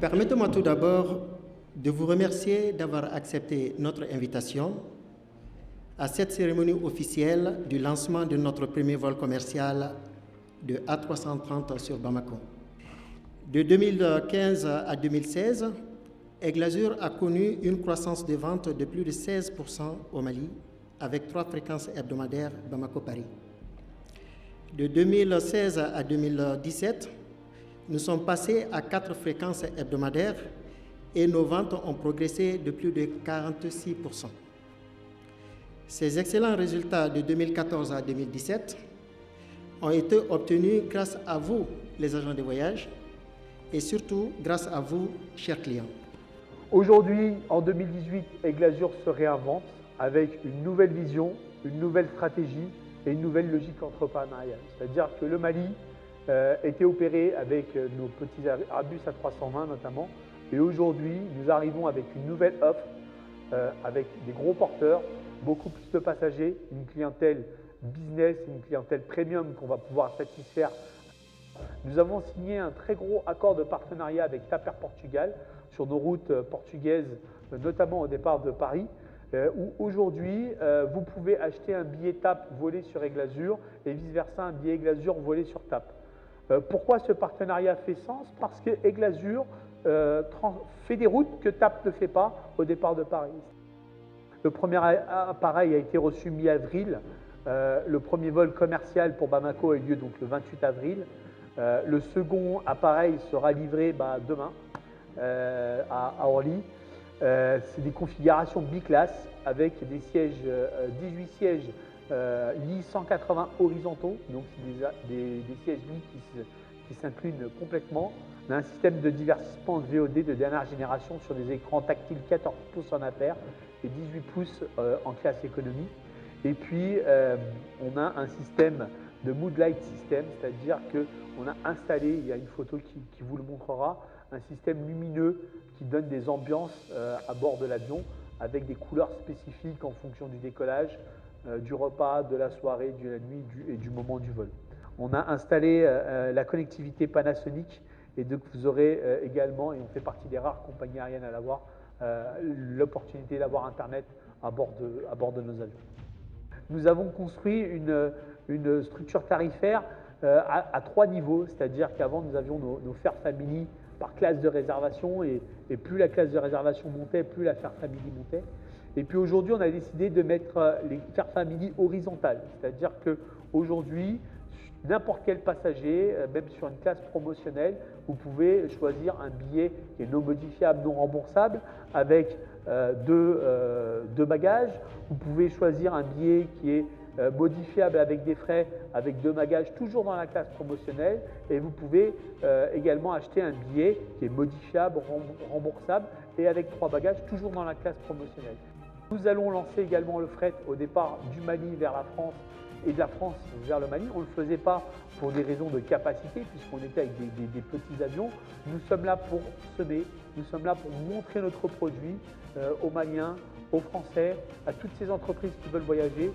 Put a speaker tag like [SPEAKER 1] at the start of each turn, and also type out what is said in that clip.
[SPEAKER 1] Permettez-moi tout d'abord de vous remercier d'avoir accepté notre invitation à cette cérémonie officielle du lancement de notre premier vol commercial de A330 sur Bamako. De 2015 à 2016, Aigle-Azur a connu une croissance de vente de plus de 16% au Mali, avec 3 fréquences hebdomadaires Bamako-Paris. De 2016 à 2017, nous sommes passés à 4 fréquences hebdomadaires et nos ventes ont progressé de plus de 46%. Ces excellents résultats de 2014 à 2017 ont été obtenus grâce à vous, les agents de voyage, et surtout grâce à vous, chers clients.
[SPEAKER 2] Aujourd'hui, en 2018, Aigle-Azur se réinvente avec une nouvelle vision, une nouvelle stratégie et une nouvelle logique entrepreneuriale. C'est-à-dire que le Mali était opéré avec nos petits Airbus A320 notamment, et aujourd'hui, nous arrivons avec une nouvelle offre, avec des gros porteurs, beaucoup plus de passagers, une clientèle business, une clientèle premium qu'on va pouvoir satisfaire. Nous avons signé un très gros accord de partenariat avec TAP Air Portugal sur nos routes portugaises, notamment au départ de Paris, où aujourd'hui, vous pouvez acheter un billet TAP volé sur Aigle-Azur et vice-versa un billet Aigle-Azur volé sur TAP. Pourquoi ce partenariat fait sens? Parce que Aigle-Azur fait des routes que TAP ne fait pas au départ de Paris. Le premier appareil a été reçu mi-avril. Le premier vol commercial pour Bamako a eu lieu donc le 28 avril. Le second appareil sera livré demain à Orly. C'est des configurations biclasses avec des sièges, 18 sièges lits 180 horizontaux, donc c'est des sièges lits qui s'inclinent complètement. On a un système de divertissement VOD de dernière génération sur des écrans tactiles 14 pouces en affaires et 18 pouces en classe économie. Et puis, on a un système de Mood Light System, c'est-à-dire qu'on a installé, il y a une photo qui vous le montrera, un système lumineux qui donne des ambiances à bord de l'avion avec des couleurs spécifiques en fonction du décollage, du repas, de la soirée, de la nuit et du moment du vol. On a installé la connectivité Panasonic et donc vous aurez également, et on fait partie des rares compagnies aériennes à l'avoir, l'opportunité d'avoir Internet à bord de nos avions. Nous avons construit une structure tarifaire à 3 niveaux, c'est-à-dire qu'avant nous avions nos Fair Family par classe de réservation et plus la classe de réservation montait, plus la Fair Family montait. Et puis aujourd'hui, on a décidé de mettre les Fair Family horizontales, c'est-à-dire qu'aujourd'hui, n'importe quel passager, même sur une classe promotionnelle, vous pouvez choisir un billet qui est non modifiable, non remboursable, avec deux bagages. Vous pouvez choisir un billet qui est modifiable avec des frais, avec 2 bagages, toujours dans la classe promotionnelle. Et vous pouvez également acheter un billet qui est modifiable, remboursable et avec 3 bagages, toujours dans la classe promotionnelle. Nous allons lancer également le fret au départ du Mali vers la France et de la France vers le Mali. On ne le faisait pas pour des raisons de capacité, puisqu'on était avec des petits avions. Nous sommes là pour semer, nous sommes là pour montrer notre produit aux Maliens, aux Français, à toutes ces entreprises qui veulent voyager.